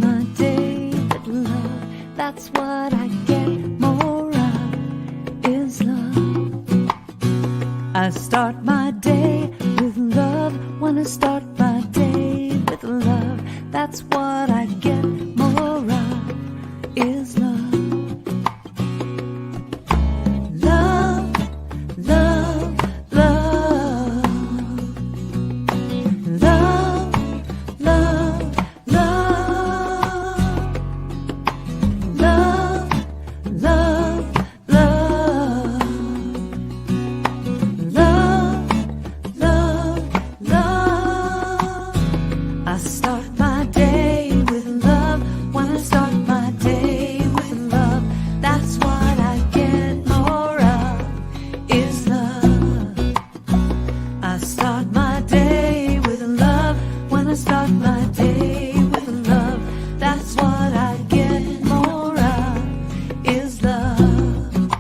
my day with love. That's what I get more of, is love. I start my day with love. When I start my day with love, that's what I get more of, is love. Love, love, love. Love, love, love. Love, love, love. Love, love, love. I start my day with love. When I start my day with love, that's what I get more of, is love. I start my day with love. When I start my day with love, that's what I get more of, is love.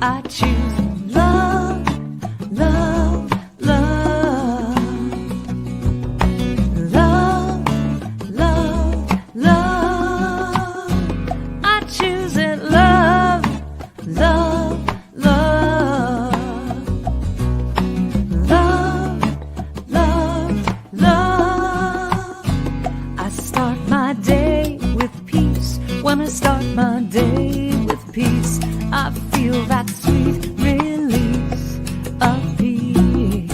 I choose love, love, love. Love, love, love. I choose it, love, love, love. Love, love, love. I start my day with peace. When I start my day with peace, I feel that sweet release of peace.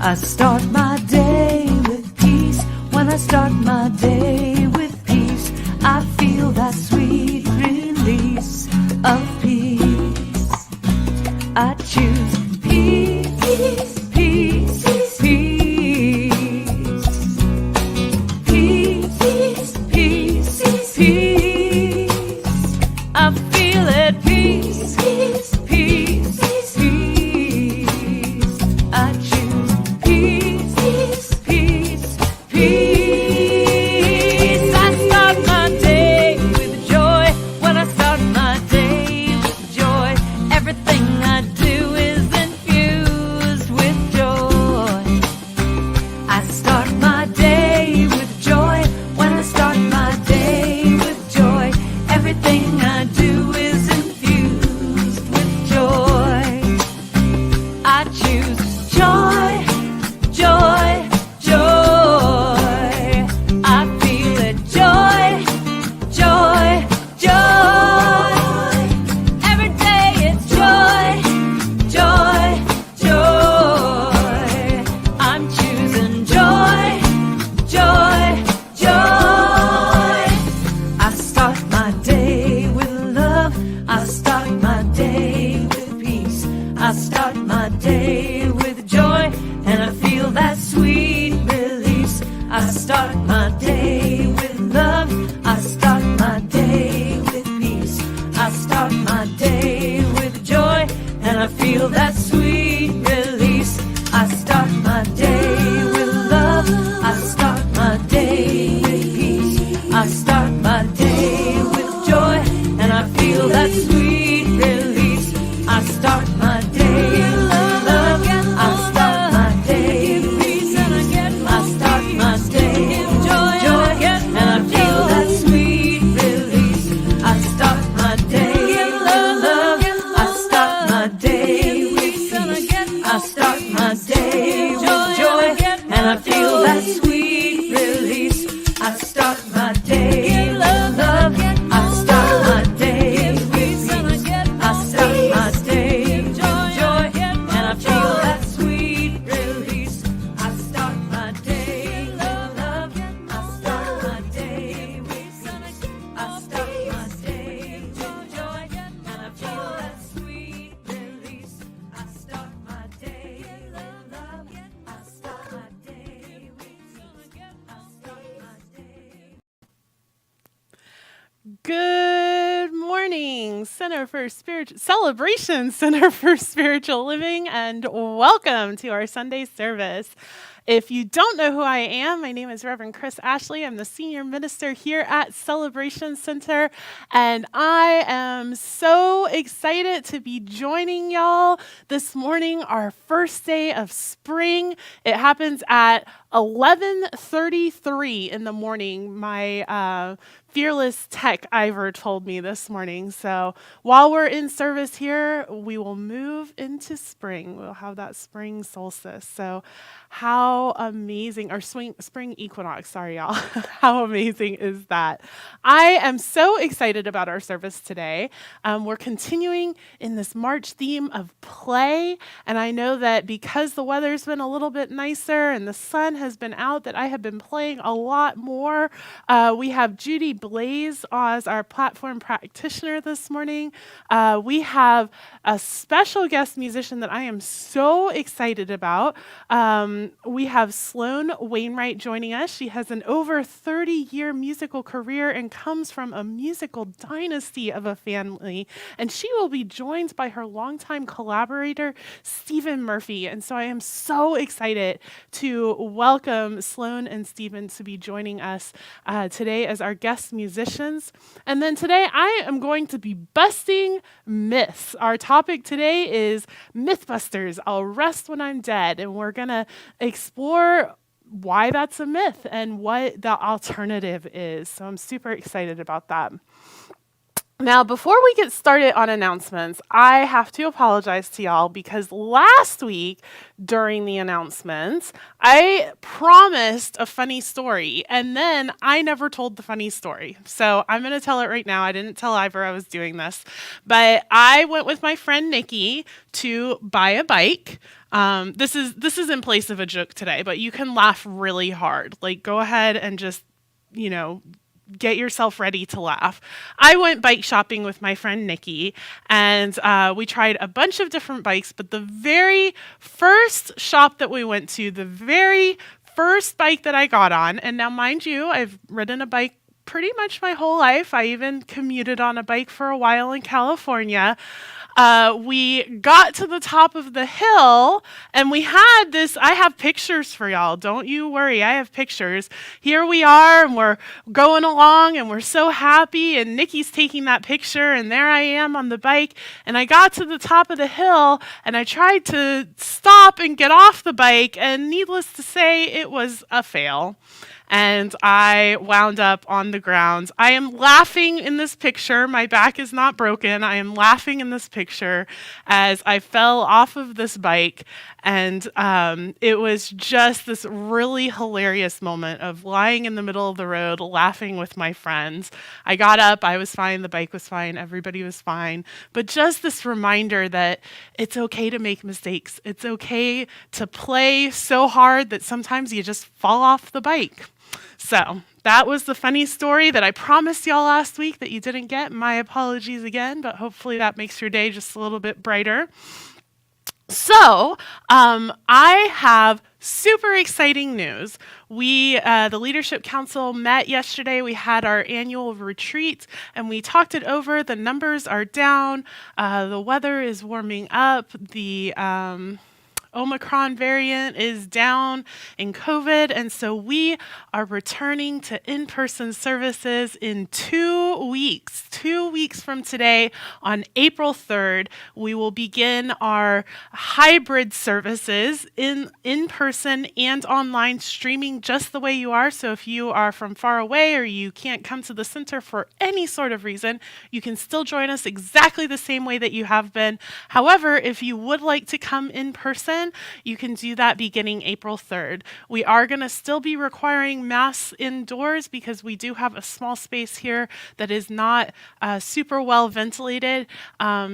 I start my day with peace. When I start my day with peace, I feel that sweet release of peace. I choose peace, peace, peace, peace, peace, peace. I feel it, peace, peace, peace, peace. I choose peace, peace, peace. I start my day with joy. When I start my day with joy, everything I do is infused with joy. I start my day with joy. When I start my day with joy, everything I do is infused with joy. I choose joy, joy, joy. I feel it, joy, joy, joy. Every day it's joy, joy, joy. I'm choosing joy, joy, joy. I start my day with love. I start my day with peace. I start my day with joy, and I feel that sweet release. I start my day with love. I start my day with peace. I start my day with joy, and I feel that sweet release. I start my day with love. I start my day with peace. I start my day with joy, and I feel that sweet release. I start my day with love. I start my day with peace. I start my day with joy, and I feel that sweet release. I start my day with love. I start my day with peace. I start my day with joy, and I feel that sweet release. I start my day with love. I start my day with peace. I start my day with joy, and I feel that sweet release. I start my day with love. I start my day with peace. I start my day with joy, and I feel that sweet release. I start my day with love. I start my day with peace. I start my day. Good morning, Celebration Center for Spiritual Living, and welcome to our Sunday service. If you don't know who I am, my name is Reverend Chris Ashley. I'm the senior minister here at Celebration Center, and I am so excited to be joining y'all this morning, our first day of spring. It happens at 11:33 in the morning. My fearless tech Ivor told me this morning. So while we're in service here, we will move into spring. We'll have that spring solstice. So how amazing, or spring equinox, sorry y'all. How amazing is that? I am so excited about our service today. We're continuing in this March theme of play, and I know that because the weather's been a little bit nicer and the sun has been out, that I have been playing a lot more. We have Judy Blaze as our platform practitioner this morning. We have a special guest musician that I am so excited about. We have Sloan Wainwright joining us. She has an over 30-year musical career and comes from a musical dynasty of a family. And she will be joined by her longtime collaborator, Stephen Murphy. And so I am so excited to welcome Sloan and Stephen to be joining us today as our guest musicians. And then today I am going to be busting myths. Our topic today is Mythbusters. I'll rest when I'm dead. And we're going to explore why that's a myth and what the alternative is. So I'm super excited about that. Now, before we get started on announcements, I have to apologize to y'all because last week during the announcements, I promised a funny story and then I never told the funny story. So I'm going to tell it right now. I didn't tell Ivor I was doing this, but I went with my friend Nikki to buy a bike. This is in place of a joke today, but you can laugh really hard. Like, go ahead and just, get yourself ready to laugh. I went bike shopping with my friend Nikki, and we tried a bunch of different bikes, but the very first shop that we went to, the very first bike that I got on, and now mind you, I've ridden a bike pretty much my whole life. I even commuted on a bike for a while in California. We got to the top of the hill and we had this, I have pictures for y'all. Don't you worry. I have pictures. Here we are and we're going along and we're so happy and Nikki's taking that picture and there I am on the bike and I got to the top of the hill and I tried to stop and get off the bike and needless to say, it was a fail. And I wound up on the ground. I am laughing in this picture. My back is not broken. I am laughing in this picture as I fell off of this bike. And it was just this really hilarious moment of lying in the middle of the road, laughing with my friends. I got up. I was fine. The bike was fine. Everybody was fine. But just this reminder that it's okay to make mistakes. It's okay to play so hard that sometimes you just fall off the bike. So that was the funny story that I promised y'all last week that you didn't get. My apologies again, but hopefully that makes your day just a little bit brighter. So I have super exciting news. The Leadership Council met yesterday. We had our annual retreat and we talked it over. The numbers are down. The weather is warming up. The Omicron variant is down in COVID, and so we are returning to in-person services in 2 weeks. 2 weeks from today, on April 3rd, we will begin our hybrid services in person and online, streaming just the way you are. So if you are from far away or you can't come to the center for any sort of reason, you can still join us exactly the same way that you have been. However, if you would like to come in person, you can do that beginning April 3rd. We are going to still be requiring masks indoors because we do have a small space here that is not super well ventilated.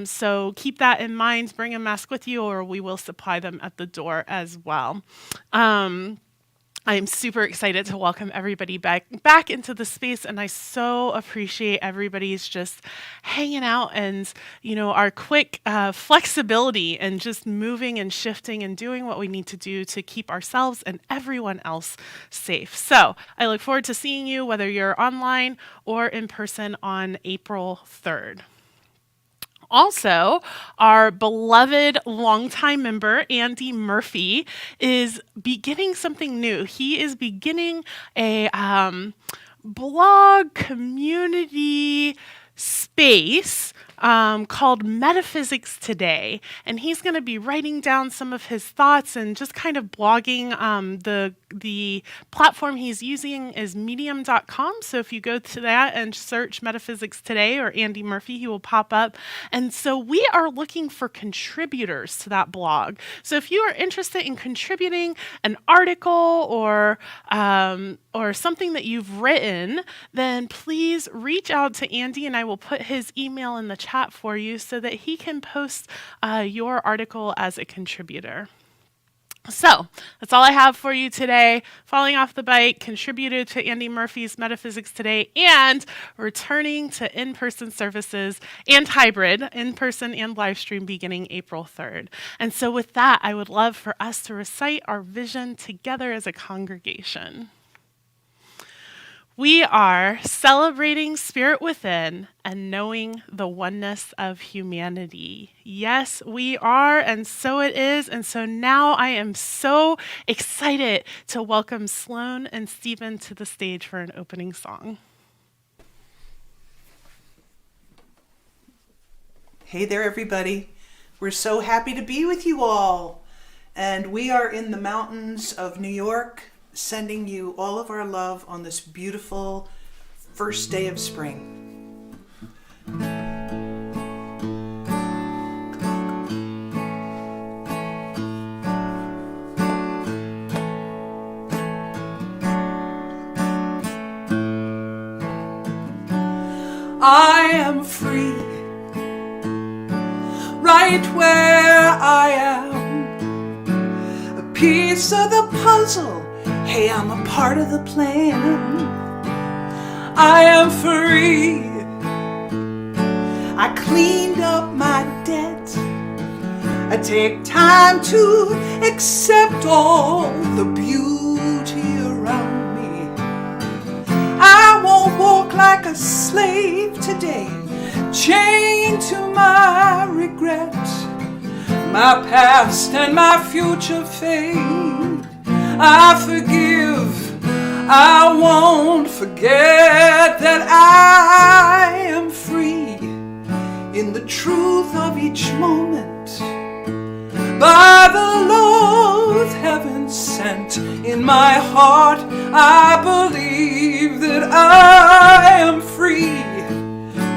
So keep that in mind. Bring a mask with you or we will supply them at the door as well. I'm super excited to welcome everybody back into the space, and I so appreciate everybody's just hanging out and, our quick flexibility and just moving and shifting and doing what we need to do to keep ourselves and everyone else safe. So I look forward to seeing you, whether you're online or in person on April 3rd. Also, our beloved longtime member, Andy Murphy, is beginning something new. He is beginning a blog community space called Metaphysics Today. And he's going to be writing down some of his thoughts and just kind of blogging. The platform he's using is medium.com. So if you go to that and search Metaphysics Today or Andy Murphy, he will pop up. And so we are looking for contributors to that blog. So if you are interested in contributing an article or something that you've written, then please reach out to Andy, and I will put his email in the chat for you so that he can post your article as a contributor. So that's all I have for you today. Falling off the bike, contributed to Andy Murphy's Metaphysics Today, and returning to in-person services and hybrid, in-person and live stream beginning April 3rd. And so with that, I would love for us to recite our vision together as a congregation. We are celebrating spirit within and knowing the oneness of humanity. Yes, we are, and so it is. And so now I am so excited to welcome Sloan and Stephen to the stage for an opening song. Hey there, everybody. We're so happy to be with you all. And we are in the mountains of New York, sending you all of our love on this beautiful first day of spring. I am free, right where I am, a piece of the puzzle. Hey, I'm a part of the plan. I am free. I cleaned up my debt. I take time to accept all the beauty around me. I won't walk like a slave today, chained to my regret. My past and my future fade. I forgive, I won't forget that I am free in the truth of each moment. By the love heaven sent in my heart, I believe that I am free.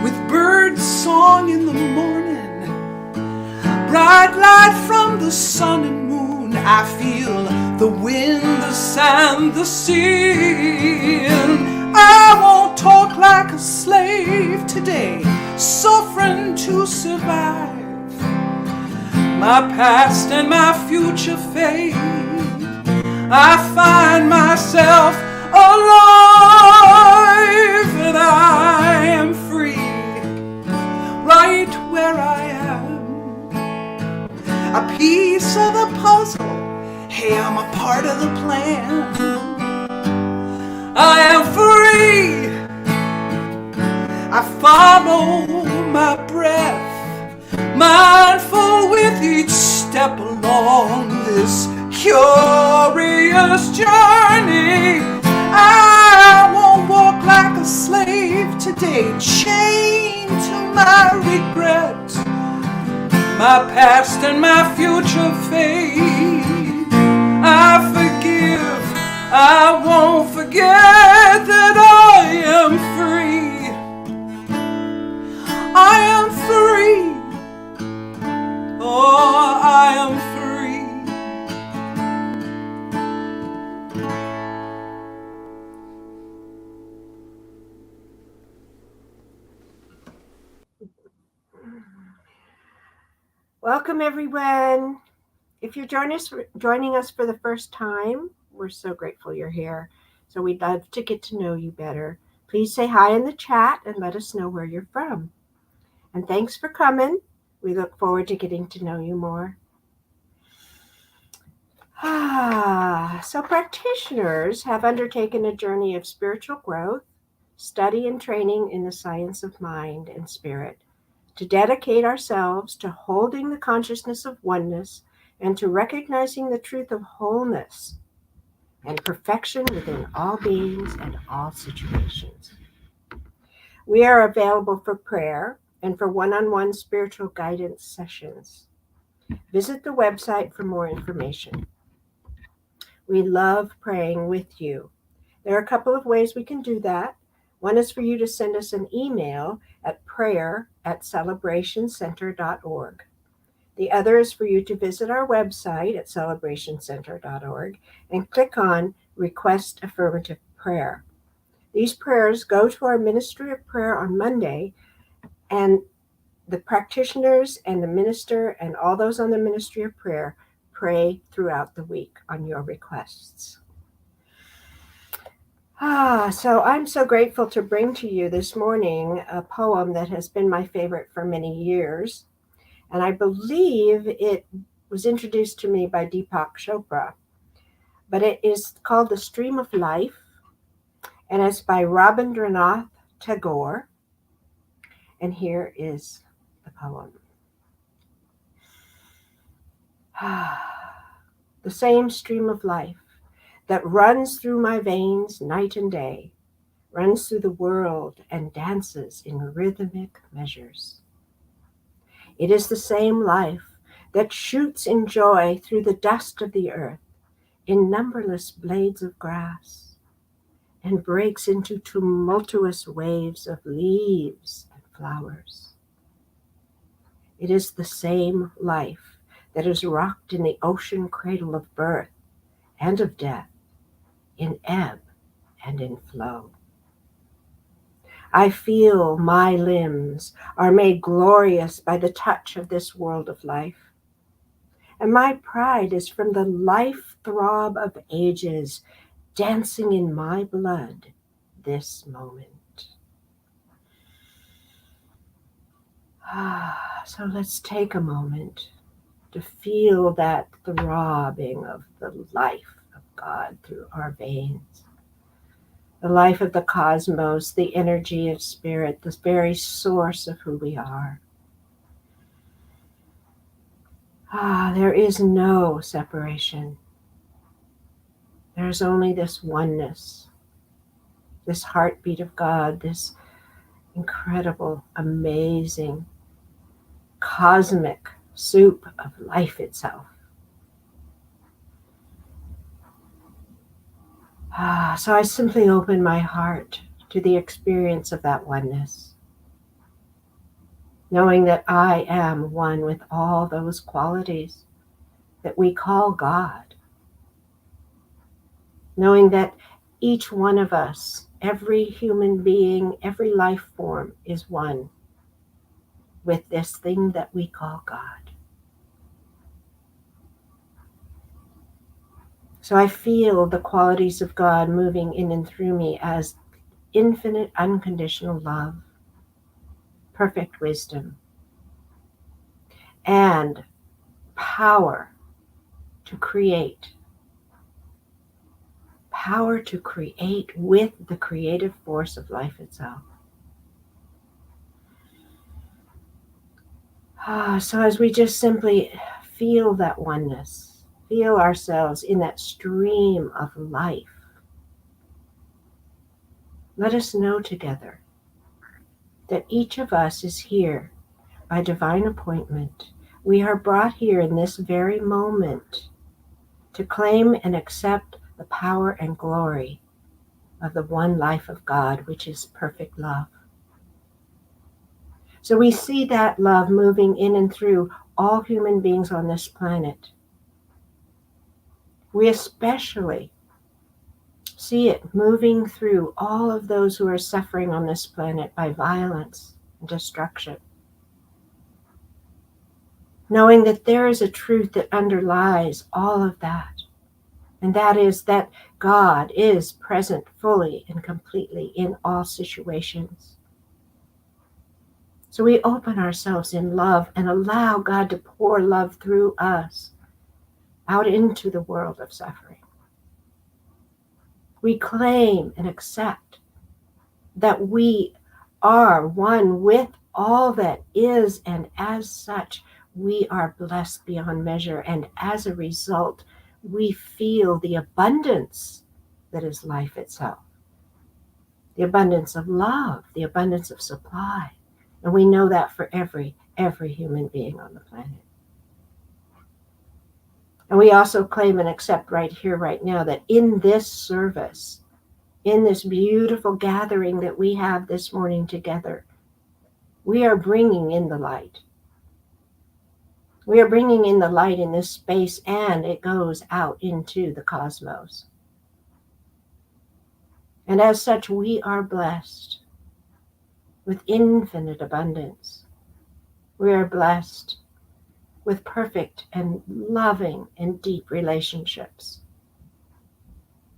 With bird song in the morning, bright light from the sun and moon, I feel the wind, the sand, the sea. I won't talk like a slave today, suffering to survive. My past and my future fade. I find myself alive, and I am free, right where I am. A piece of the puzzle. Hey, I'm a part of the plan. I am free. I follow my breath, mindful with each step along this curious journey. I won't walk like a slave today, chained to my regret. My past and my future fade. I forgive, I won't forget that I am free. I am free. Oh, I am free. Welcome, everyone. If you're joining us for the first time, we're so grateful you're here. So we'd love to get to know you better. Please say hi in the chat and let us know where you're from. And thanks for coming. We look forward to getting to know you more. So practitioners have undertaken a journey of spiritual growth, study and training in the science of mind and spirit to dedicate ourselves to holding the consciousness of oneness and to recognizing the truth of wholeness and perfection within all beings and all situations. We are available for prayer and for one-on-one spiritual guidance sessions. Visit the website for more information. We love praying with you. There are a couple of ways we can do that. One is for you to send us an email at prayer@celebrationcenter.org. The other is for you to visit our website at celebrationcenter.org and click on Request Affirmative Prayer. These prayers go to our Ministry of Prayer on Monday, and the practitioners and the minister and all those on the Ministry of Prayer pray throughout the week on your requests. So I'm so grateful to bring to you this morning a poem that has been my favorite for many years. And I believe it was introduced to me by Deepak Chopra. But it is called The Stream of Life, and it's by Rabindranath Tagore. And here is the poem. The same stream of life that runs through my veins night and day, runs through the world and dances in rhythmic measures. It is the same life that shoots in joy through the dust of the earth, in numberless blades of grass, and breaks into tumultuous waves of leaves and flowers. It is the same life that is rocked in the ocean cradle of birth and of death, in ebb and in flow. I feel my limbs are made glorious by the touch of this world of life. And my pride is from the life throb of ages dancing in my blood this moment. So let's take a moment to feel that throbbing of the life of God through our veins. The life of the cosmos, the energy of spirit, the very source of who we are. There is no separation. There's only this oneness, this heartbeat of God, this incredible, amazing, cosmic soup of life itself. So I simply open my heart to the experience of that oneness, knowing that I am one with all those qualities that we call God, knowing that each one of us, every human being, every life form is one with this thing that we call God. So I feel the qualities of God moving in and through me as infinite unconditional love, perfect wisdom, and power to create. Power to create with the creative force of life itself. So as we just simply feel that oneness, feel ourselves in that stream of life, let us know together that each of us is here by divine appointment. We are brought here in this very moment to claim and accept the power and glory of the one life of God, which is perfect love. So we see that love moving in and through all human beings on this planet. We especially see it moving through all of those who are suffering on this planet by violence and destruction. Knowing that there is a truth that underlies all of that. And that is that God is present fully and completely in all situations. So we open ourselves in love and allow God to pour love through us out into the world of suffering. We claim and accept that we are one with all that is, and as such, we are blessed beyond measure. And as a result, we feel the abundance that is life itself, the abundance of love, the abundance of supply. And we know that for every human being on the planet. And we also claim and accept right here, right now, that in this service, in this beautiful gathering that we have this morning together, we are bringing in the light. We are bringing in the light in this space, and it goes out into the cosmos. And as such, we are blessed with infinite abundance. We are blessed with perfect and loving and deep relationships.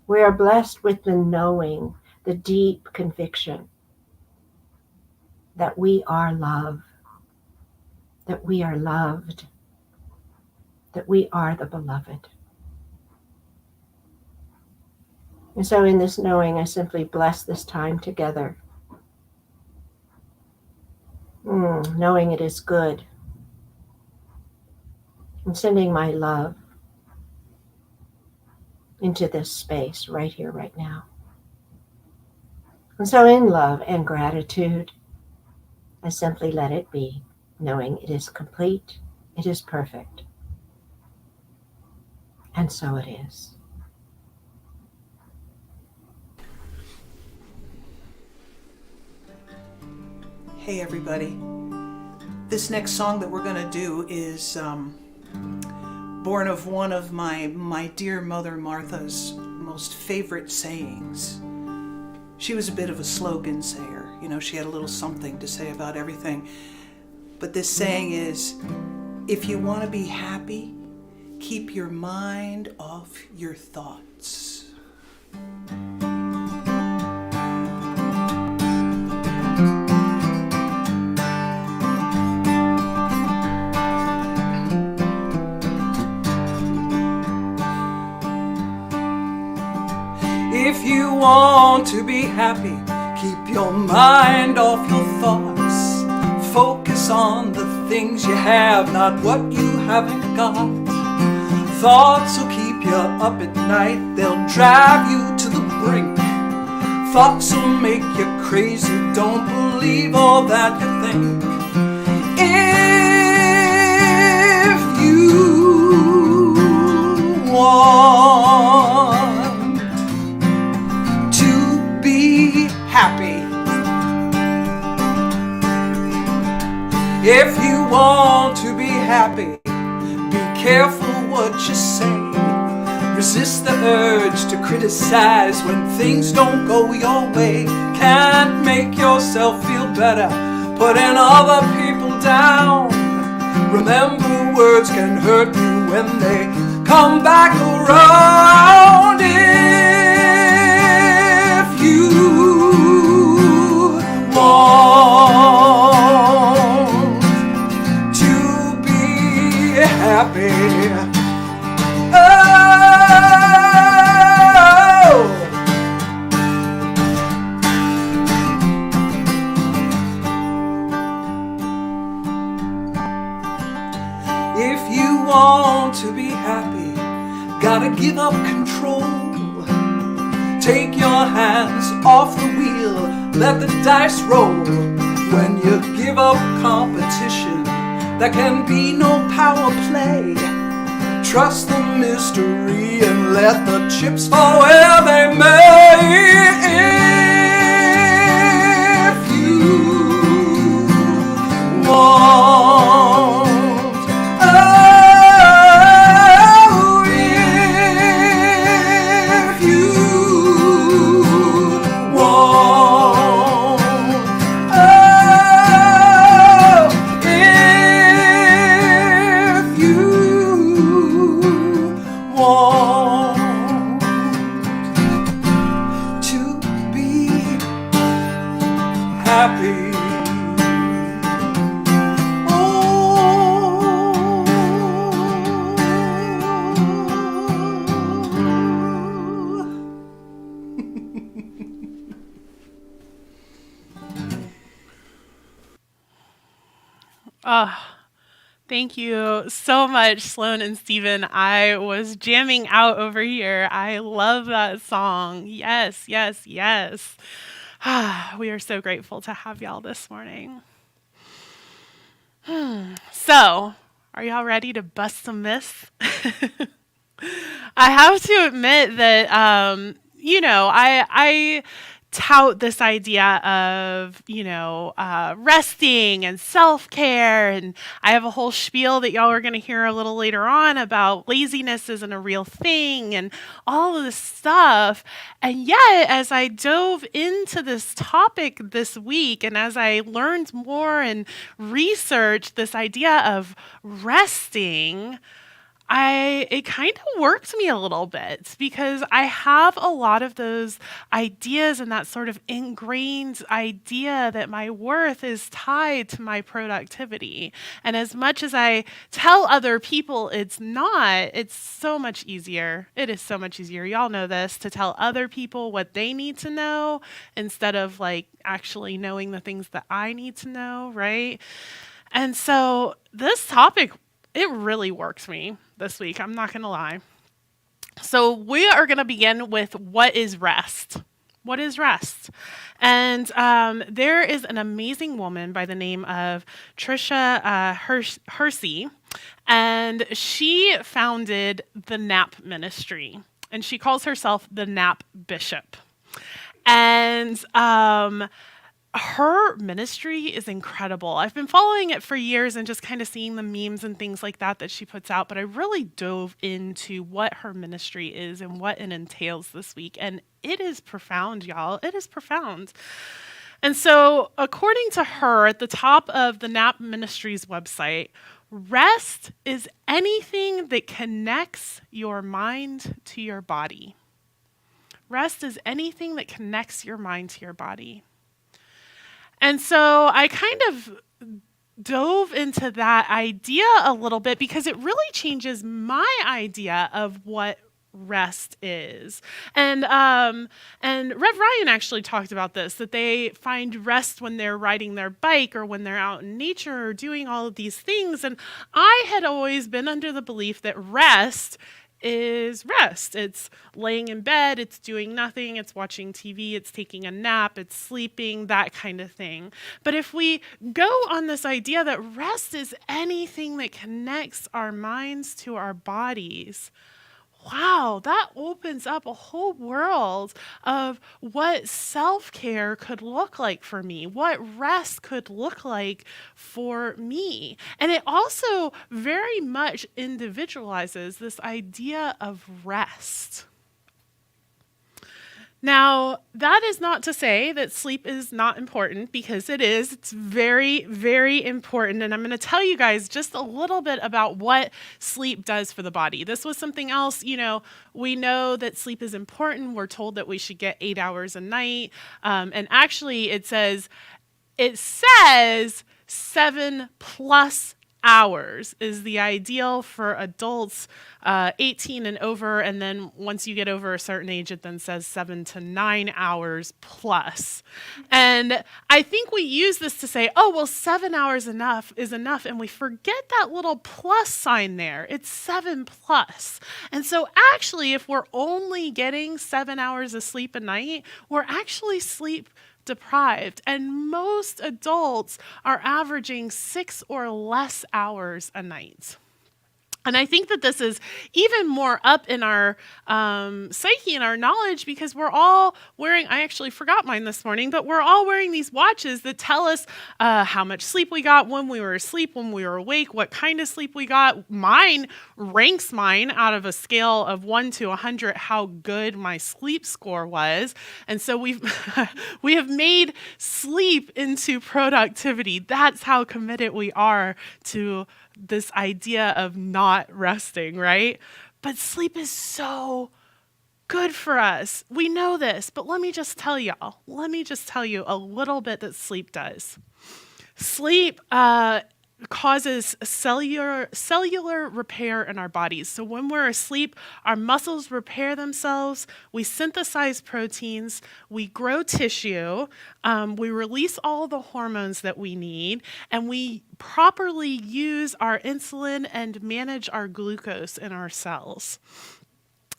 We are blessed with the knowing, the deep conviction that we are love, that we are loved, that we are the beloved. And so in this knowing, I simply bless this time together, knowing it is good, and sending my love into this space right here, right now. And so in love and gratitude, I simply let it be, knowing it is complete, it is perfect. And so it is. Hey everybody. This next song that we're going to do is born of one of my dear mother Martha's most favorite sayings. She was a bit of a slogan sayer. You know, she had a little something to say about everything. But this saying is, if you want to be happy, keep your mind off your thoughts. If you want to be happy, keep your mind off your thoughts. Focus on the things you have, not what you haven't got. Thoughts will keep you up at night, they'll drive you to the brink. Thoughts will make you crazy, don't believe all that you think. If you want to be happy, if you want to be happy, be careful what you say. Resist the urge to criticize when things don't go your way. Can't make yourself feel better putting other people down. Remember, words can hurt you when they come back around. If you want to be happy, to be happy, gotta give up control. Take your hands off the wheel, let the dice roll. When you give up competition, there can be no power play. Trust the mystery and let the chips fall where they may. If you want Oh, thank you so much, Sloan and Steven. I was jamming out over here. I love that song. Yes, yes, yes. We are so grateful to have y'all this morning. So, are y'all ready to bust some myths? I have to admit that, I tout this idea of, resting and self care. And I have a whole spiel that y'all are going to hear a little later on about laziness isn't a real thing and all of this stuff. And yet, as I dove into this topic this week and as I learned more and researched this idea of resting, it kind of worked me a little bit because I have a lot of those ideas and that sort of ingrained idea that my worth is tied to my productivity. And as much as I tell other people it's not, it's so much easier. It is so much easier. Y'all know this, to tell other people what they need to know instead of like actually knowing the things that I need to know, right? And so this topic, it really worked me this week. I'm not going to lie. So we are going to begin with what is rest? What is rest? And there is an amazing woman by the name of Trisha Hersey, and she founded the Nap Ministry, and she calls herself the Nap Bishop. And her ministry is incredible. I've been following it for years and just kind of seeing the memes and things like that she puts out, but I really dove into what her ministry is and what it entails this week. And it is profound, y'all. It is profound. And so, according to her, at the top of the Nap Ministry's website, rest is anything that connects your mind to your body. Rest is anything that connects your mind to your body. And so I kind of dove into that idea a little bit because it really changes my idea of what rest is. And Rev Ryan actually talked about this, that they find rest when they're riding their bike or when they're out in nature or doing all of these things. And I had always been under the belief that rest is rest. It's laying in bed, it's doing nothing, it's watching TV, it's taking a nap, it's sleeping, that kind of thing. But if we go on this idea that rest is anything that connects our minds to our bodies, wow, that opens up a whole world of what self-care could look like for me, what rest could look like for me. And it also very much individualizes this idea of rest. Now, that is not to say that sleep is not important, because it is. It's very, very important. And I'm going to tell you guys just a little bit about what sleep does for the body. This was something else, we know that sleep is important. We're told that we should get 8 hours a night. And actually it says 7+ hours is the ideal for adults 18 and over, and then once you get over a certain age, it then says 7 to 9 hours plus. And I think we use this to say, 7 hours is enough, and we forget that little plus sign there. It's 7+. And so actually, if we're only getting 7 hours of sleep a night, we're actually sleep deprived, and most adults are averaging 6 or less hours a night. And I think that this is even more up in our psyche and our knowledge, because we're all wearing, I actually forgot mine this morning, but we're all wearing these watches that tell us how much sleep we got, when we were asleep, when we were awake, what kind of sleep we got. Mine ranks mine out of a scale of 1 to 100, how good my sleep score was. And so we have made sleep into productivity. That's how committed we are to this idea of not resting, right? But sleep is so good for us. We know this, but let me just tell you a little bit that sleep does. Sleep causes cellular repair in our bodies. So when we're asleep, our muscles repair themselves, we synthesize proteins, we grow tissue, we release all the hormones that we need, and we properly use our insulin and manage our glucose in our cells.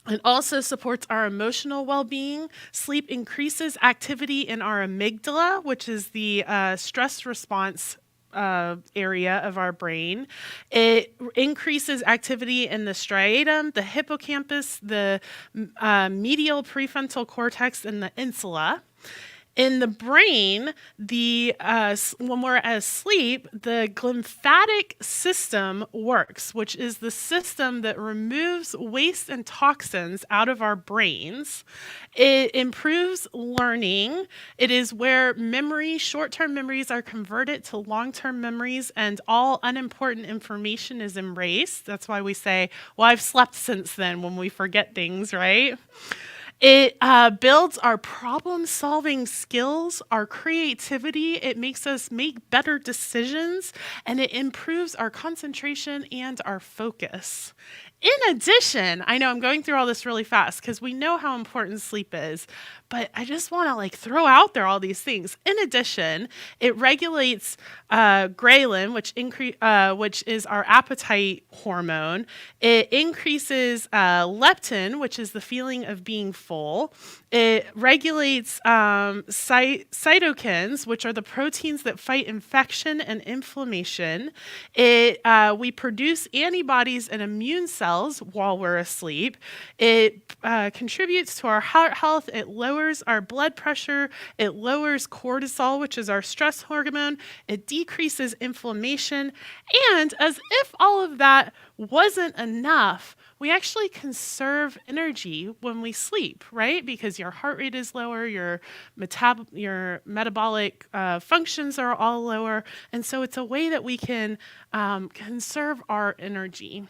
It also supports our emotional well-being. Sleep increases activity in our amygdala, which is the stress response area of our brain. It increases activity in the striatum, the hippocampus, the medial prefrontal cortex, and the insula. In the brain, when we're asleep, the glymphatic system works, which is the system that removes waste and toxins out of our brains. It improves learning. It is where short-term memories are converted to long-term memories, and all unimportant information is erased. That's why we say, well, I've slept since then, when we forget things, right? It builds our problem-solving skills, our creativity. It makes us make better decisions, and it improves our concentration and our focus. In addition, I know I'm going through all this really fast because we know how important sleep is, but I just want to throw out there all these things. In addition, it regulates ghrelin, which is our appetite hormone. It increases leptin, which is the feeling of being full. It regulates cytokines, which are the proteins that fight infection and inflammation. We produce antibodies and immune cells while we're asleep. It contributes to our heart health. It lowers our blood pressure. It lowers cortisol, which is our stress hormone. It decreases inflammation. And as if all of that wasn't enough, we actually conserve energy when we sleep, right? Because your heart rate is lower, your metabolic functions are all lower. And so it's a way that we can conserve our energy.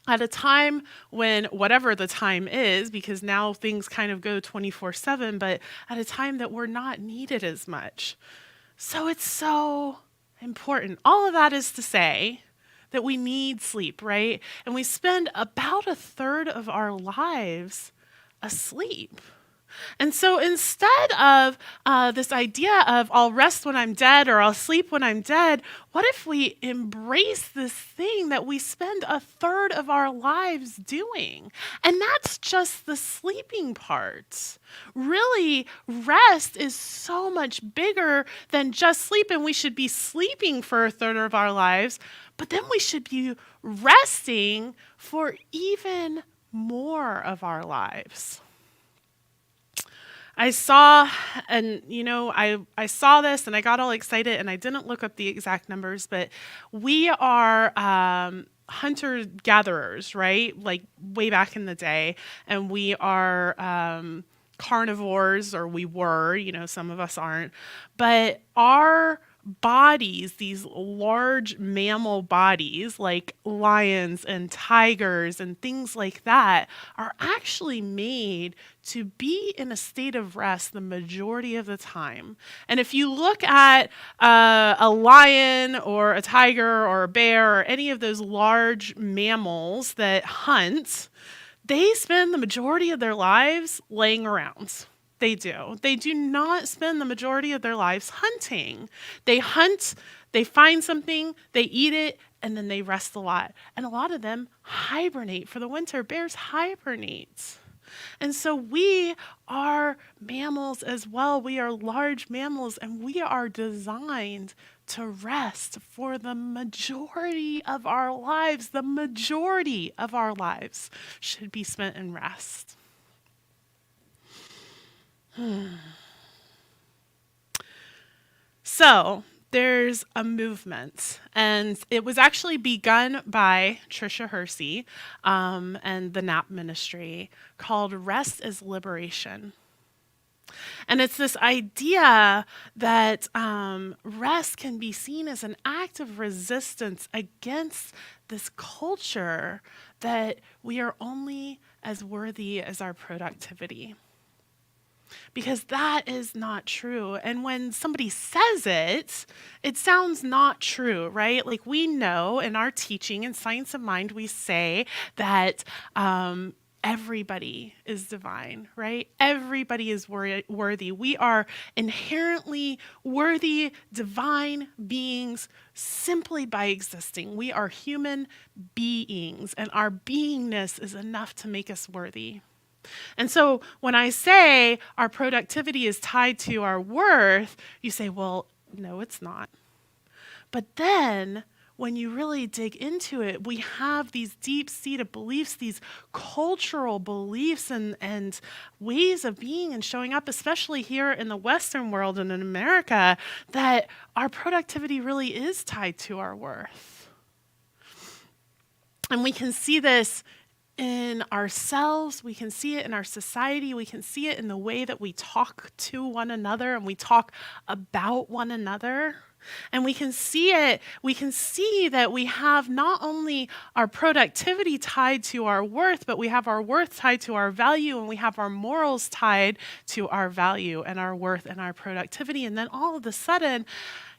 At a time when, whatever the time is, because now things kind of go 24/7, but at a time that we're not needed as much. So it's so important. All of that is to say that we need sleep, right? And we spend about a third of our lives asleep. And so instead of this idea of I'll rest when I'm dead or I'll sleep when I'm dead, what if we embrace this thing that we spend a third of our lives doing? And that's just the sleeping part. Really, rest is so much bigger than just sleep, and we should be sleeping for a third of our lives, but then we should be resting for even more of our lives. I saw this and I got all excited, and I didn't look up the exact numbers, but we are hunter-gatherers, right? Like way back in the day, and we are carnivores, or we were, some of us aren't, but our bodies, these large mammal bodies like lions and tigers and things like that, are actually made to be in a state of rest the majority of the time. And if you look at a lion or a tiger or a bear or any of those large mammals that hunt, they spend the majority of their lives laying around. They do. They do not spend the majority of their lives hunting. They hunt, they find something, they eat it, and then they rest a lot. And a lot of them hibernate for the winter. Bears hibernate. And so we are mammals as well. We are large mammals, and we are designed to rest for the majority of our lives. The majority of our lives should be spent in rest. So there's a movement, and it was actually begun by Tricia Hersey and the NAP ministry, called Rest is Liberation. And it's this idea that rest can be seen as an act of resistance against this culture that we are only as worthy as our productivity. because that is not true. And when somebody says it, it sounds not true, right? Like we know in our teaching in Science of Mind, we say that everybody is divine, right? Everybody is worthy. We are inherently worthy, divine beings simply by existing. We are human beings, and our beingness is enough to make us worthy. And so when I say our productivity is tied to our worth, you say, well, no, it's not. But then when you really dig into it, we have these deep-seated beliefs, these cultural beliefs and ways of being and showing up, especially here in the Western world and in America, that our productivity really is tied to our worth. And we can see this in ourselves, we can see it in our society, we can see it in the way that we talk to one another and we talk about one another. And we can see that we have not only our productivity tied to our worth, but we have our worth tied to our value, and we have our morals tied to our value and our worth and our productivity. And then all of a sudden,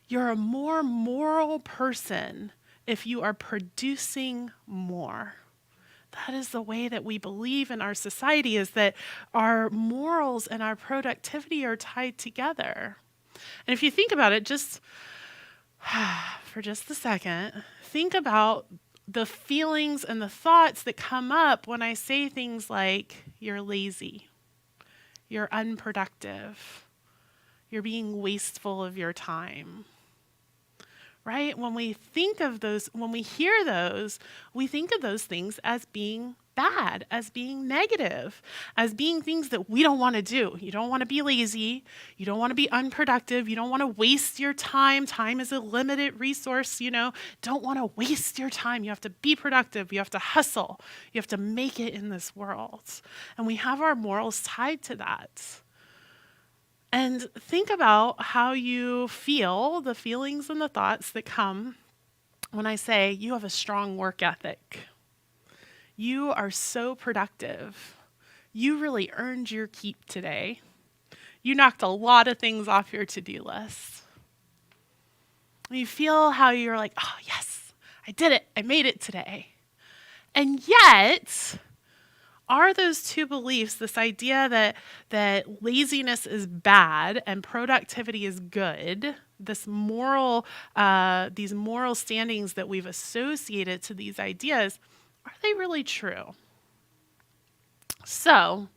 you're a more moral person if you are producing more. That is the way that we believe in our society, is that our morals and our productivity are tied together. And if you think about it, just for just a second, think about the feelings and the thoughts that come up when I say things like, you're lazy, you're unproductive, you're being wasteful of your time. Right? When we think of those, when we hear those, we think of those things as being bad, as being negative, as being things that we don't want to do. You don't want to be lazy. You don't want to be unproductive. You don't want to waste your time. Time is a limited resource, Don't want to waste your time. You have to be productive. You have to hustle. You have to make it in this world. And we have our morals tied to that. And think about how you feel, the feelings and the thoughts that come when I say you have a strong work ethic. You are so productive. You really earned your keep today. You knocked a lot of things off your to-do list. You feel how you're like, oh, yes, I did it. I made it today. And yet, are those two beliefs, this idea that laziness is bad and productivity is good, these moral standings that we've associated to these ideas, are they really true? So,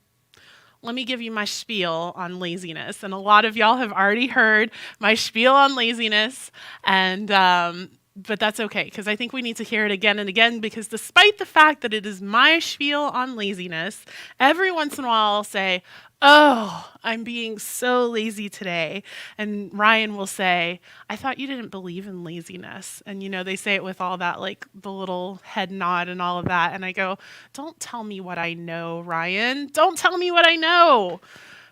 let me give you my spiel on laziness. And a lot of y'all have already heard my spiel on laziness, but that's okay, because I think we need to hear it again and again, because despite the fact that it is my spiel on laziness, every once in a while I'll say, oh, I'm being so lazy today. And Ryan will say, I thought you didn't believe in laziness. And they say it with all that, like the little head nod and all of that. And I go, don't tell me what I know, Ryan. Don't tell me what I know.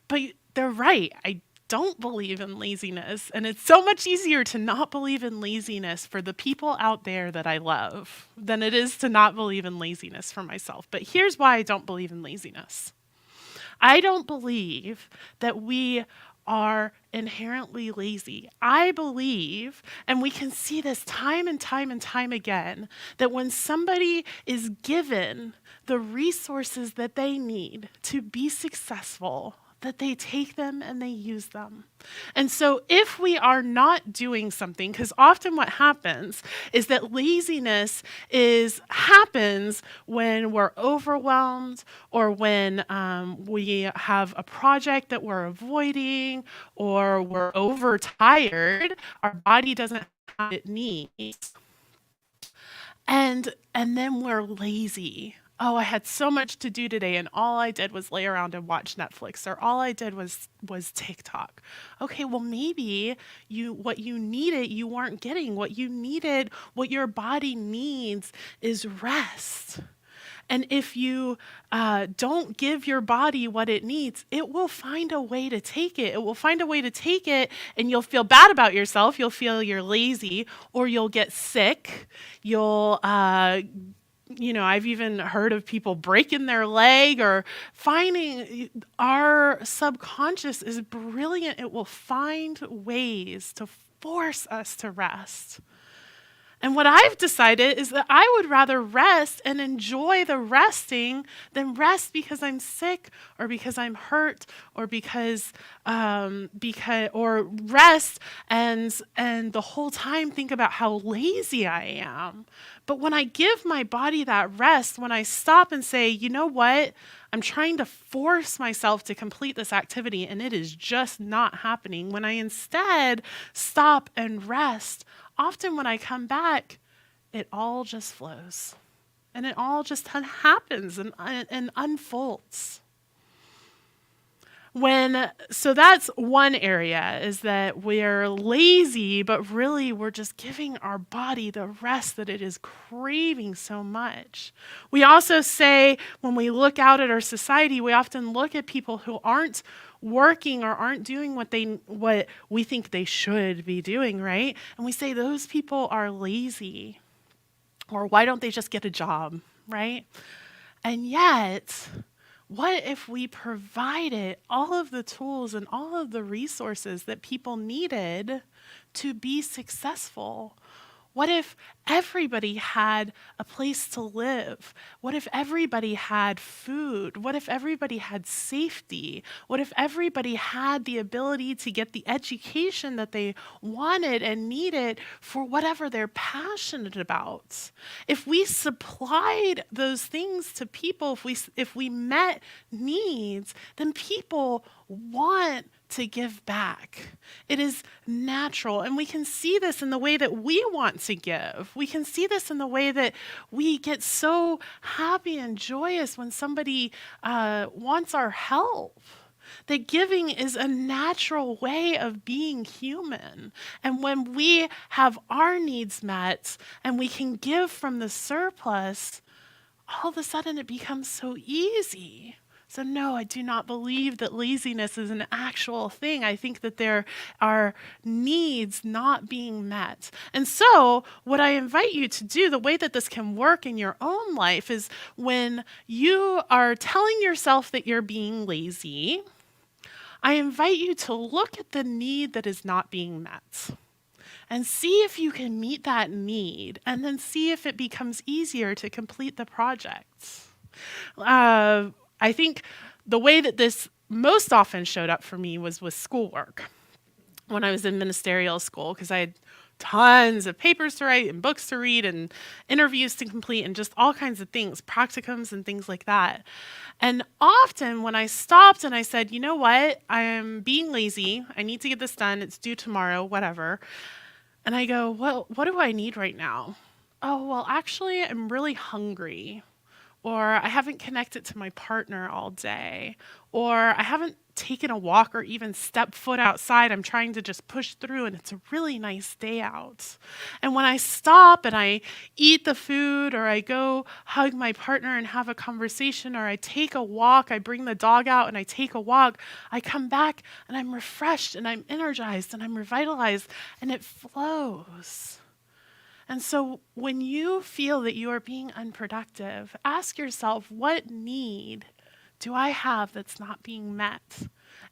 But they're right. I don't believe in laziness. And it's so much easier to not believe in laziness for the people out there that I love than it is to not believe in laziness for myself. But here's why I don't believe in laziness. I don't believe that we are inherently lazy. I believe, and we can see this time and time and time again, that when somebody is given the resources that they need to be successful, that they take them and they use them. And so if we are not doing something, because often what happens is that laziness happens when we're overwhelmed, or when we have a project that we're avoiding, or we're overtired, our body doesn't have what it needs, and then we're lazy. Oh, I had so much to do today, and all I did was lay around and watch Netflix, or all I did was TikTok. Okay, well, maybe what you needed, you weren't getting. What your body needs is rest. And if you don't give your body what it needs, it will find a way to take it. It will find a way to take it, and you'll feel bad about yourself. You'll feel you're lazy, or you'll get sick. You'll I've even heard of people breaking their leg or finding our subconscious is brilliant. It will find ways to force us to rest. And what I've decided is that I would rather rest and enjoy the resting than rest because I'm sick or because I'm hurt or because or rest and the whole time think about how lazy I am. But when I give my body that rest, when I stop and say, you know what? I'm trying to force myself to complete this activity and it is just not happening. When I instead stop and rest, often when I come back, it all just flows and it all just happens and unfolds. So that's one area, is that we're lazy, but really we're just giving our body the rest that it is craving so much. We also say, when we look out at our society, we often look at people who aren't working or aren't doing what we think they should be doing, right? And we say those people are lazy, or why don't they just get a job, right? And yet, what if we provided all of the tools and all of the resources that people needed to be successful? What if everybody had a place to live? What if everybody had food? What if everybody had safety? What if everybody had the ability to get the education that they wanted and needed for whatever they're passionate about? If we supplied those things to people, if we met needs, then people want to give back. It is natural. And we can see this in the way that we want to give. We can see this in the way that we get so happy and joyous when somebody wants our help. That giving is a natural way of being human. And when we have our needs met and we can give from the surplus, all of a sudden it becomes so easy. So no, I do not believe that laziness is an actual thing. I think that there are needs not being met. And so what I invite you to do, the way that this can work in your own life, is when you are telling yourself that you're being lazy, I invite you to look at the need that is not being met and see if you can meet that need, and then see if it becomes easier to complete the project. I think the way that this most often showed up for me was with schoolwork when I was in ministerial school, because I had tons of papers to write and books to read and interviews to complete and just all kinds of things, practicums and things like that. And often when I stopped and I said, you know what, I am being lazy, I need to get this done, it's due tomorrow, whatever. And I go, well, what do I need right now? Oh, well, actually, I'm really hungry. Or I haven't connected to my partner all day. Or I haven't taken a walk or even stepped foot outside. I'm trying to just push through and it's a really nice day out. And when I stop and I eat the food, or I go hug my partner and have a conversation, or I take a walk, I bring the dog out and I take a walk, I come back and I'm refreshed and I'm energized and I'm revitalized and it flows. And so when you feel that you are being unproductive, ask yourself, what need do I have that's not being met?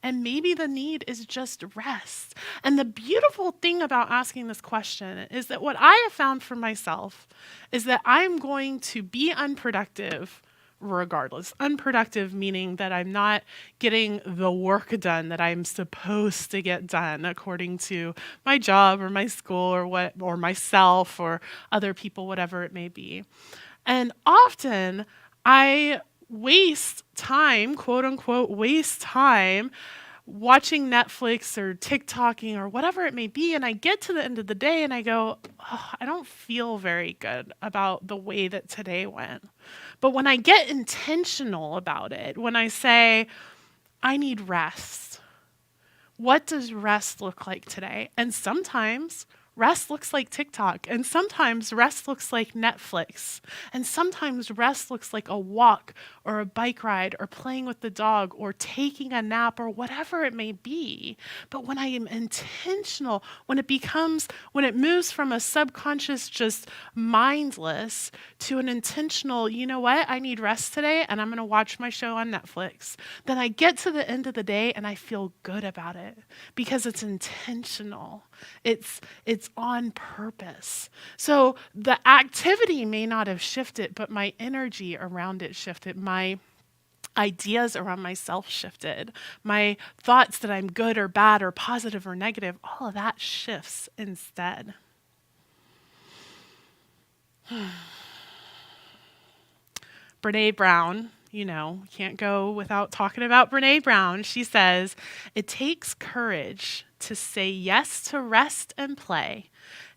And maybe the need is just rest. And the beautiful thing about asking this question is that what I have found for myself is that I'm going to be unproductive regardless. Unproductive meaning that I'm not getting the work done that I'm supposed to get done according to my job or my school or myself or other people, whatever it may be. And often I waste time, quote unquote, waste time watching Netflix or TikToking or whatever it may be, and I get to the end of the day and I go, oh, I don't feel very good about the way that today went. But when I get intentional about it, when I say, I need rest, what does rest look like today? And sometimes rest looks like TikTok, and sometimes rest looks like Netflix, and sometimes rest looks like a walk or a bike ride or playing with the dog or taking a nap or whatever it may be. But when I am intentional, when it moves from a subconscious, just mindless to an intentional, you know what, I need rest today and I'm going to watch my show on Netflix, then I get to the end of the day and I feel good about it because it's intentional. It's on purpose. So the activity may not have shifted, but my energy around it shifted. My ideas around myself shifted. My thoughts that I'm good or bad or positive or negative, all of that shifts instead. Brene Brown, can't go without talking about Brene Brown. She says, it takes courage to say yes to rest and play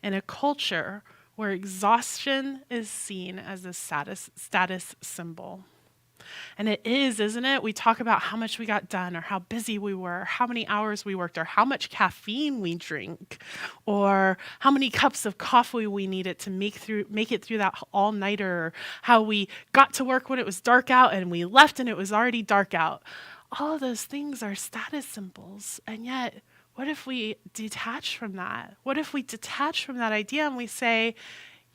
in a culture where exhaustion is seen as a status symbol. And it is, isn't it? We talk about how much we got done or how busy we were, how many hours we worked, or how much caffeine we drink, or how many cups of coffee we needed to make it through that all-nighter, or how we got to work when it was dark out and we left and it was already dark out. All of those things are status symbols. And yet, what if we detach from that? What if we detach from that idea and we say,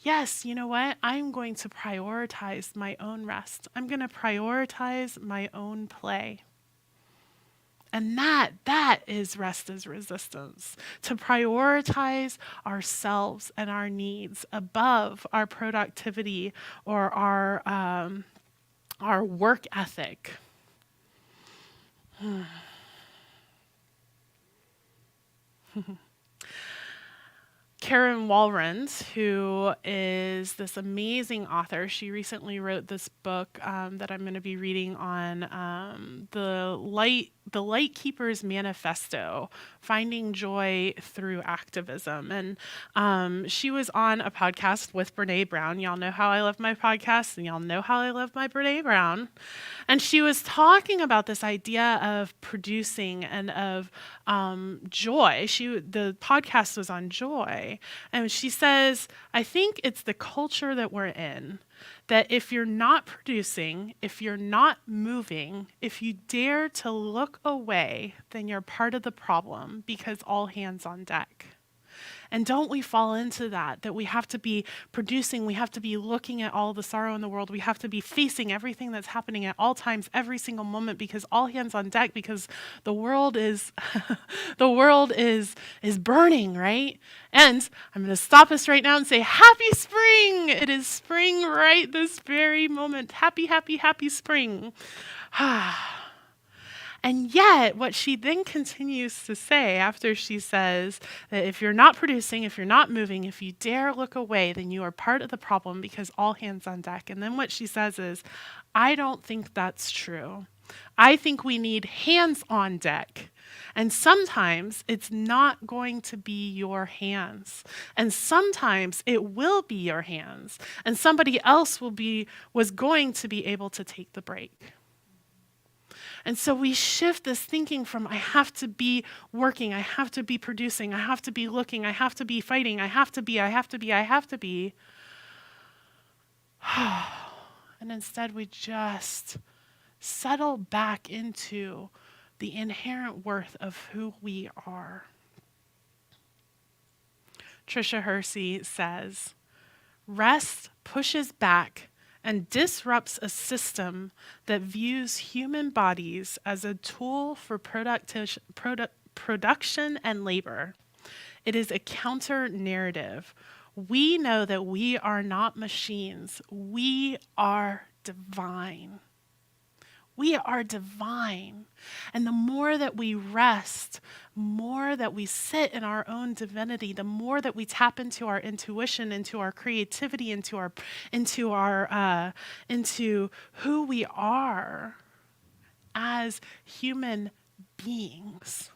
yes, you know what? I'm going to prioritize my own rest. I'm going to prioritize my own play. And that is rest as resistance. To prioritize ourselves and our needs above our productivity or our work ethic. Karen Walrand, who is this amazing author, she recently wrote this book that I'm going to be reading on the Lightkeeper's Manifesto, Finding Joy Through Activism. And she was on a podcast with Brene Brown. Y'all know how I love my podcast, and y'all know how I love my Brene Brown. And she was talking about this idea of producing and of joy. The podcast was on joy. And she says, I think it's the culture that we're in, that if you're not producing, if you're not moving, if you dare to look away, then you're part of the problem because all hands on deck. And don't we fall into that we have to be producing, we have to be looking at all the sorrow in the world, we have to be facing everything that's happening at all times, every single moment, because all hands on deck, because the world is is burning, right? And I'm going to stop us right now and say, happy spring! It is spring right this very moment. Happy, happy, happy spring. And yet, what she then continues to say after she says that if you're not producing, if you're not moving, if you dare look away, then you are part of the problem because all hands on deck. And then what she says is, I don't think that's true. I think we need hands on deck. And sometimes it's not going to be your hands. And sometimes it will be your hands. And somebody else was going to be able to take the break. And so we shift this thinking from I have to be working, I have to be producing, I have to be looking, I have to be fighting, I have to be. And instead we just settle back into the inherent worth of who we are. Tricia Hersey says, rest pushes back and disrupts a system that views human bodies as a tool for production and labor. It is a counter-narrative. We know that we are not machines. We are divine. We are divine. And the more that we rest, more that we sit in our own divinity, the more that we tap into our intuition, into our creativity, into who we are as human beings.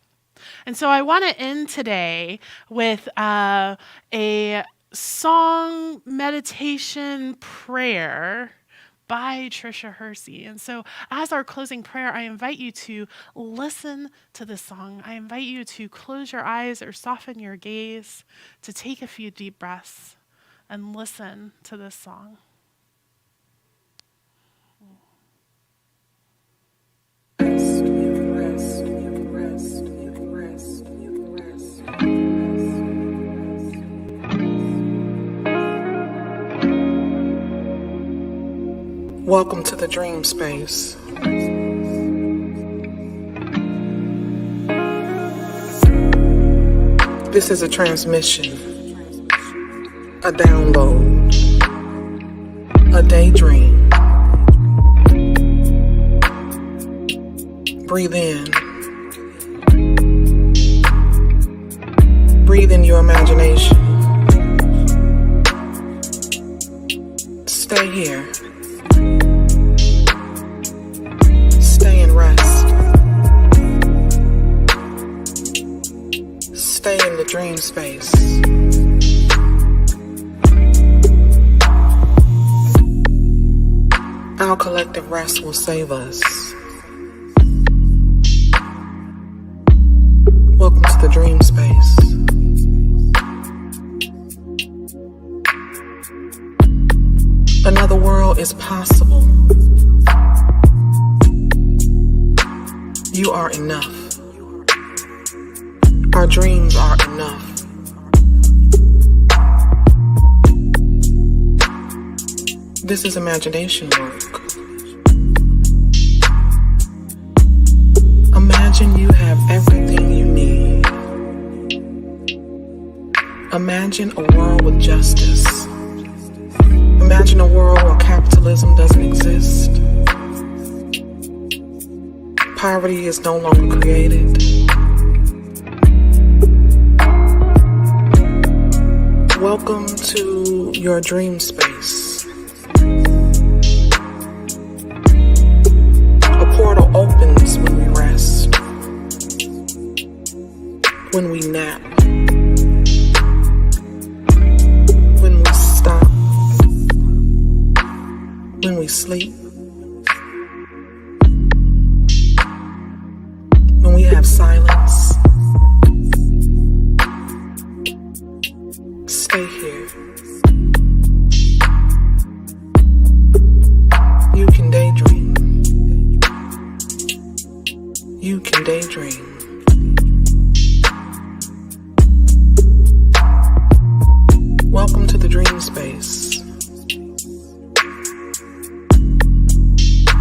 And so I want to end today with a song meditation prayer by Trisha Hersey. And so as our closing prayer, I invite you to listen to this song. I invite you to close your eyes or soften your gaze, to take a few deep breaths and listen to this song. Welcome to the dream space. This is a transmission, a download, a daydream. Breathe in. Breathe in your imagination. Stay here. Stay and rest. Stay in the dream space. Our collective rest will save us. Welcome to the dream space. Another world is possible. You are enough. Our dreams are enough. This is imagination work. Imagine you have everything you need. Imagine a world with justice. Imagine a world where capitalism doesn't exist. Poverty is no longer created. Welcome to your dream space. A portal opens when we rest, when we nap, when we stop, when we sleep, when we have silence. Stay here. You can daydream. You can daydream. Welcome to the dream space.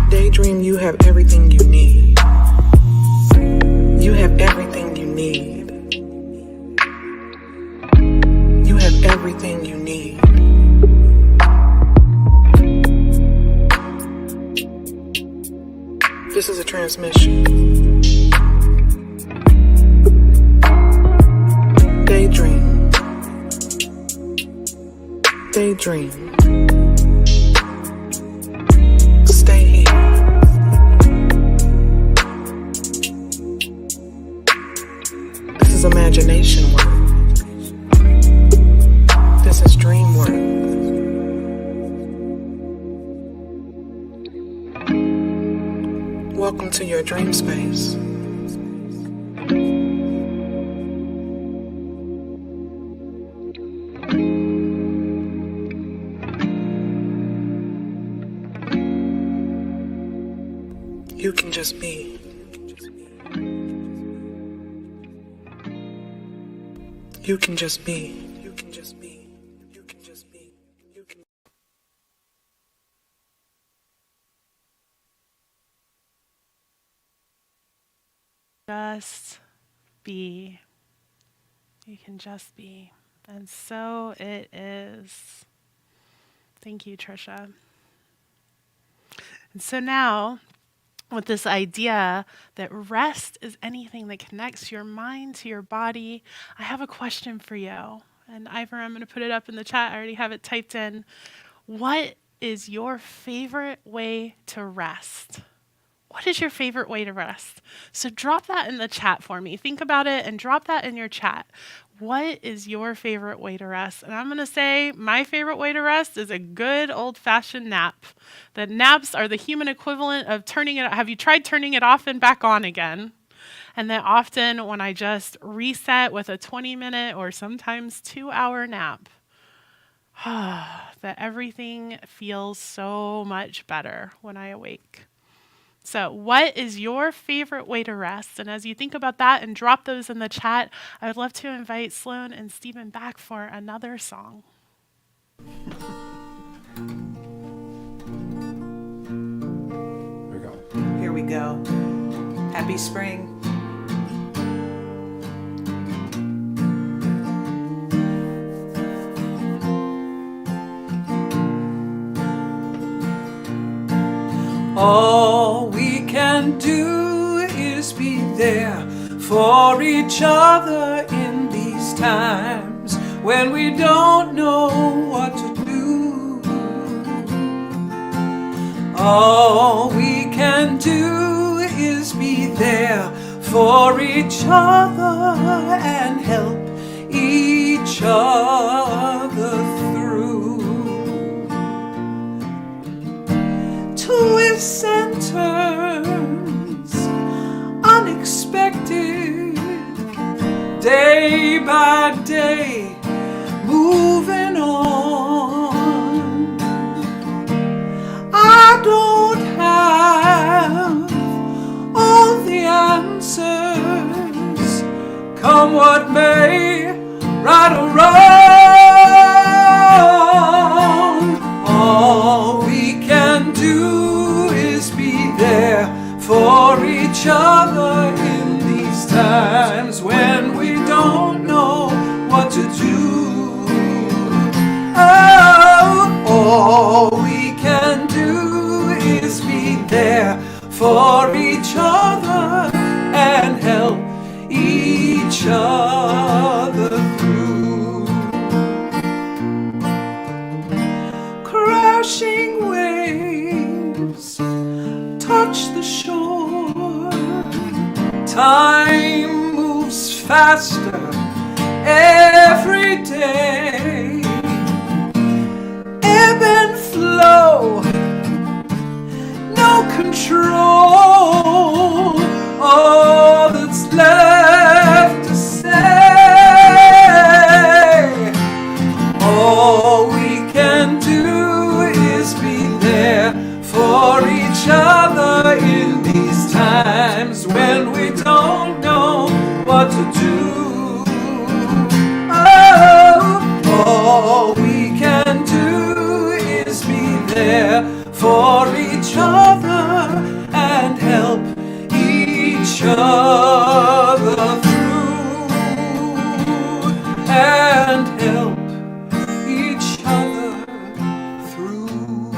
Daydream, you have everything you need. You have everything you need. You have everything you need. This is a transmission. Daydream. Daydream. Stay here. This is imagination work. This is dream work. Welcome to your dream space. You can just be. You can just be. You can just be. You can just be. You can. Just be. You can just be. And so it is. Thank you, Trisha. And so now, with this idea that rest is anything that connects your mind to your body, I have a question for you. And Ivor, I'm going to put it up in the chat. I already have it typed in. What is your favorite way to rest? What is your favorite way to rest? So drop that in the chat for me. Think about it and drop that in your chat. what is your favorite way to rest? And I'm going to say my favorite way to rest is a good old-fashioned nap. The naps are the human equivalent of turning it. Have you tried turning it off and back on again? And then often when I just reset with a 20-minute or sometimes 2-hour nap, that everything feels so much better when I awake. So what is your favorite way to rest? And as you think about that and drop those in the chat, I would love to invite Sloan and Stephen back for another song. Here we go. Happy spring. All we can do is be there for each other in these times when we don't know what to do. All we can do is be there for each other and help each other through. Twists and turns, unexpected, day by day, moving on. I don't have all the answers, come what may, right or wrong. All we can do is be there for each other in these times when we don't know what to do. Oh, all we can do is be there for each other and help each other through. Crashing waves touch the shore. Time moves faster every day. Ebb and flow, no control. All that's left to say, all we can do is be there for each other in these times when we don't know what to do. Oh, all we can do is be there for each other and help each other through and help each other through.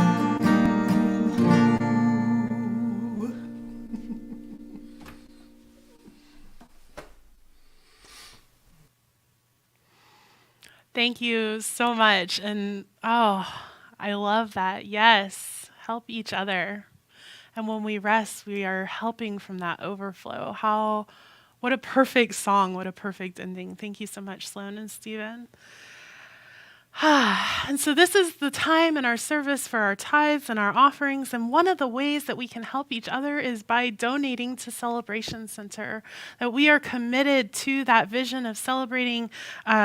Thank you so much. And oh, I love that. Yes, help each other. And when we rest, we are helping from that overflow. What a perfect song. What a perfect ending. Thank you so much, Sloan and Stephen. And so this is the time in our service for our tithes and our offerings. And one of the ways that we can help each other is by donating to Celebration Center. That we are committed to that vision of celebrating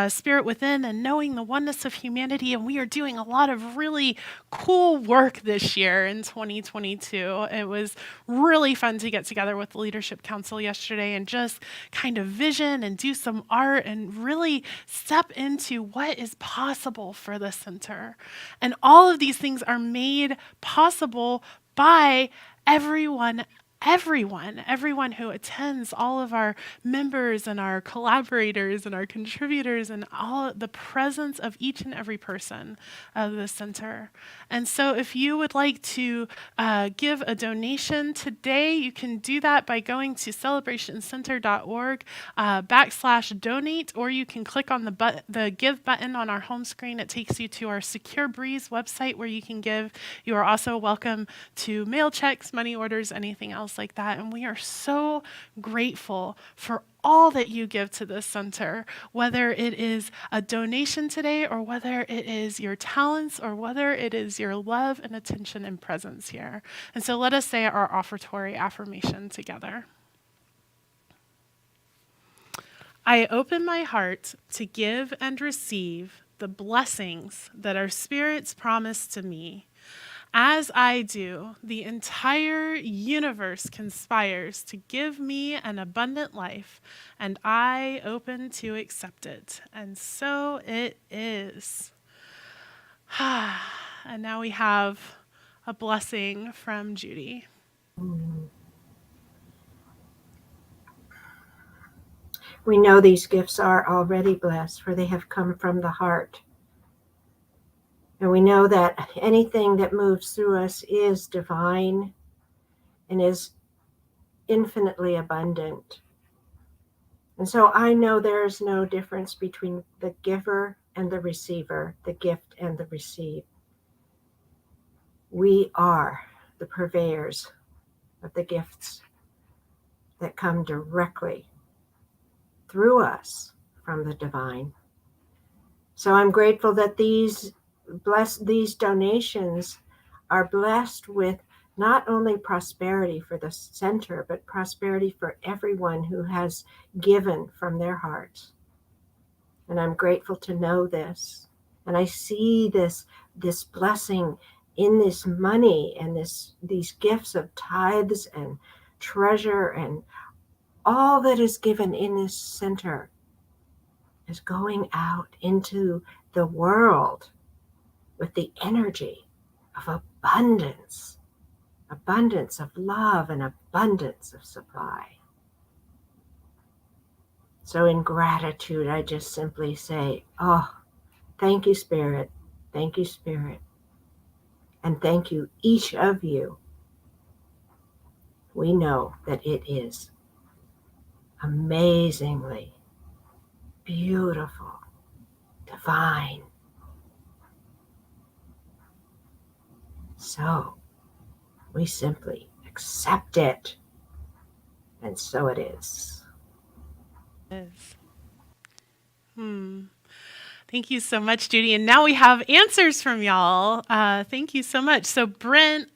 spirit within and knowing the oneness of humanity. And we are doing a lot of really cool work this year in 2022. It was really fun to get together with the Leadership Council yesterday and just kind of vision and do some art and really step into what is possible for the center. And all of these things are made possible by everyone who attends, all of our members and our collaborators and our contributors and all the presence of each and every person of the center. And so if you would like to give a donation today, you can do that by going to celebrationcenter.org/donate, or you can click on the give button on our home screen. It takes you to our Secure Breeze website where you can give. You are also welcome to mail checks, money orders, anything else like that. And we are so grateful for all that you give to this center, whether it is a donation today or whether it is your talents or whether it is your love and attention and presence here. And so let us say our offertory affirmation together. I open my heart to give and receive the blessings that our spirits promise to me. As I do, the entire universe conspires to give me an abundant life, and I open to accept it. And so it is. And now we have a blessing from Judy. We know these gifts are already blessed, for they have come from the heart. And we know that anything that moves through us is divine and is infinitely abundant. And so I know there is no difference between the giver and the receiver, the gift and the receive. We are the purveyors of the gifts that come directly through us from the divine. So I'm grateful that these donations are blessed with not only prosperity for the center, but prosperity for everyone who has given from their hearts. And I'm grateful to know this. And I see this blessing in this money and these gifts of tithes and treasure and all that is given in this center is going out into the world with the energy of abundance of love and abundance of supply. So in gratitude, I just simply say, oh, thank you, Spirit. Thank you, Spirit. And thank you, each of you. We know that it is amazingly beautiful, divine. So we simply accept it. And so it is. Thank you so much, Judy. And now we have answers from y'all. Thank you so much. So Brent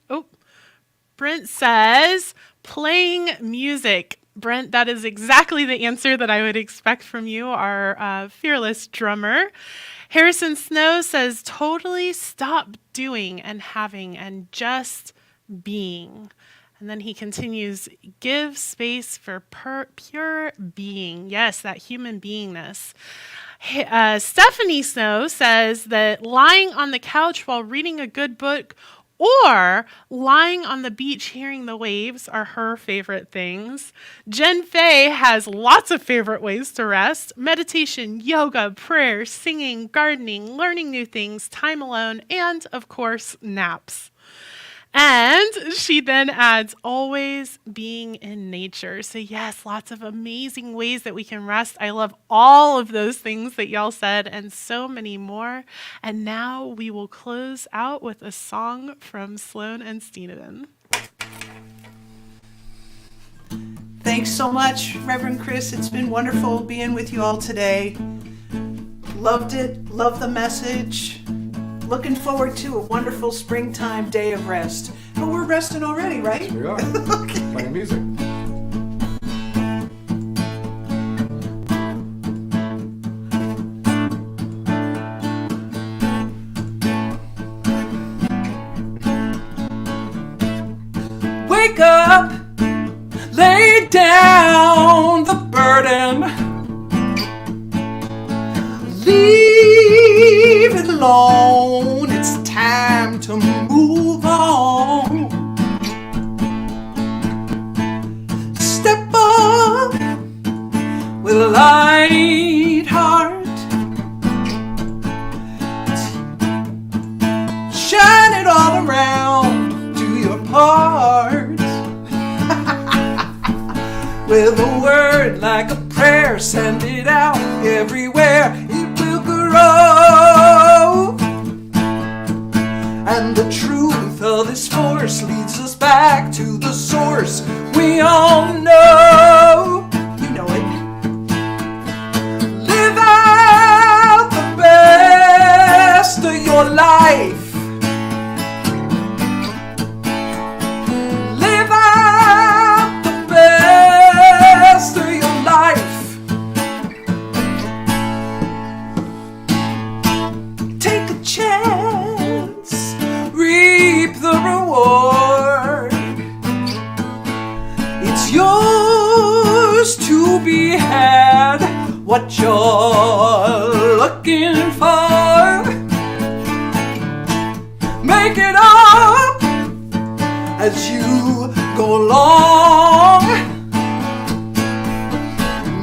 says, playing music. Brent, that is exactly the answer that I would expect from you, our fearless drummer. Harrison Snow says, totally stop doing and having and just being. And then he continues, give space for pure being. Yes, that human beingness. Stephanie Snow says that lying on the couch while reading a good book or lying on the beach hearing the waves are her favorite things. Jen Fay has lots of favorite ways to rest: meditation, yoga, prayer, singing, gardening, learning new things, time alone, and of course, naps. And she then adds, always being in nature. So yes, lots of amazing ways that we can rest. I love all of those things that y'all said and so many more. And now we will close out with a song from Sloan and Steven. Thanks so much, Reverend Chris. It's been wonderful being with you all today. Loved it. Love the message. Looking forward to a wonderful springtime day of rest. But we're resting already, right? Yes, we are. Okay. Playing music. Wake up, lay down the burden, leave it alone. It's time to move on. Step up with a light heart, shine it all around, do your part. With a word like a prayer, send it out everywhere. It will grow. And the truth of this force leads us back to the source we all know. You know it. what you're looking for. Make it up as you go along.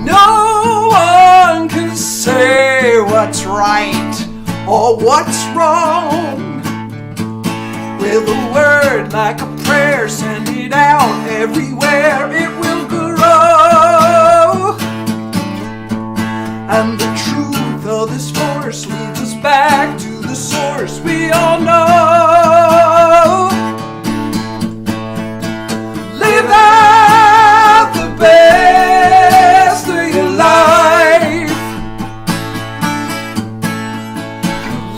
No one can say what's right or what's wrong. With a word like a prayer, send it out everywhere, it will grow. And the truth of this force leads us back to the source we all know. Live out the best of your life.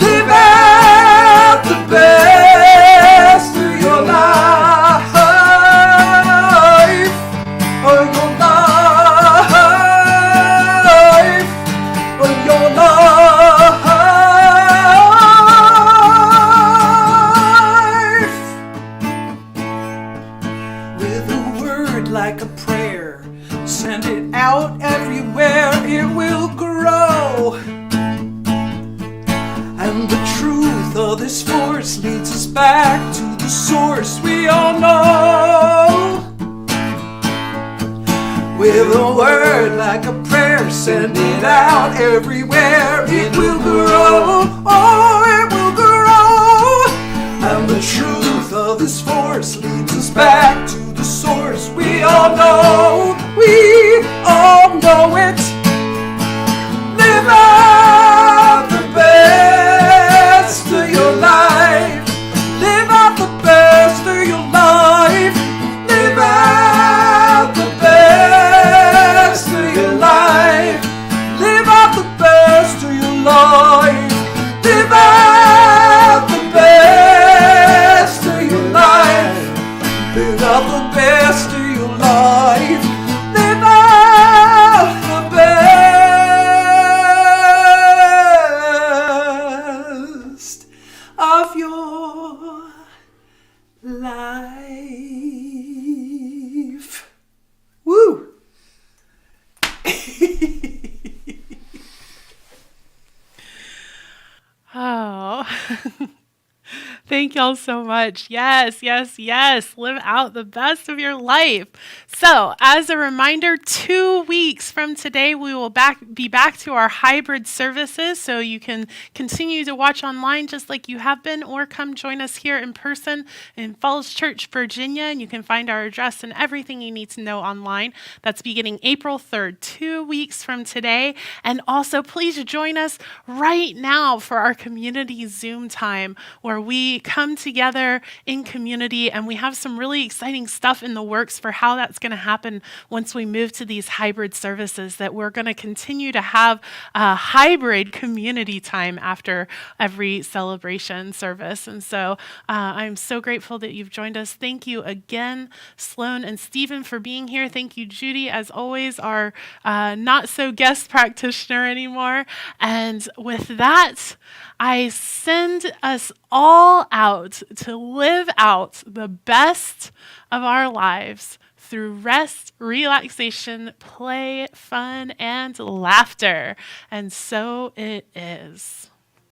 Live out the best of your life. Of your life. Of your life. With a word like a prayer, send it out everywhere, it will grow. And the truth of this force leads us back to the source we all know. With a word like a prayer, send it out everywhere, it will grow. Oh, it will grow. And the truth of this force leads us back to the source we all know. We all know it. Live out the best of your life. Live out the best of your life. Live out the best of your life. Live out the best of your life. Live out the best of your life. Live out the best of your life. Live out the best of your life. Woo! Oh, thank y'all so much. Yes, yes, yes. Live out the best of your life. So, as a reminder, 2 weeks from today, we will be back to our hybrid services. So you can continue to watch online just like you have been, or come join us here in person in Falls Church, Virginia. And you can find our address and everything you need to know online. That's beginning April 3rd, 2 weeks from today. And also, please join us right now for our community Zoom time, where we come together in community, and we have some really exciting stuff in the works for how that's going to happen once we move to these hybrid services, that we're going to continue to have a hybrid community time after every celebration service. And so I'm so grateful that you've joined us. Thank you again, Sloan and Stephen, for being here. Thank you, Judy, as always, our not so guest practitioner anymore. And with that, I send us all out to live out the best of our lives through rest, relaxation, play, fun, and laughter. And so it is.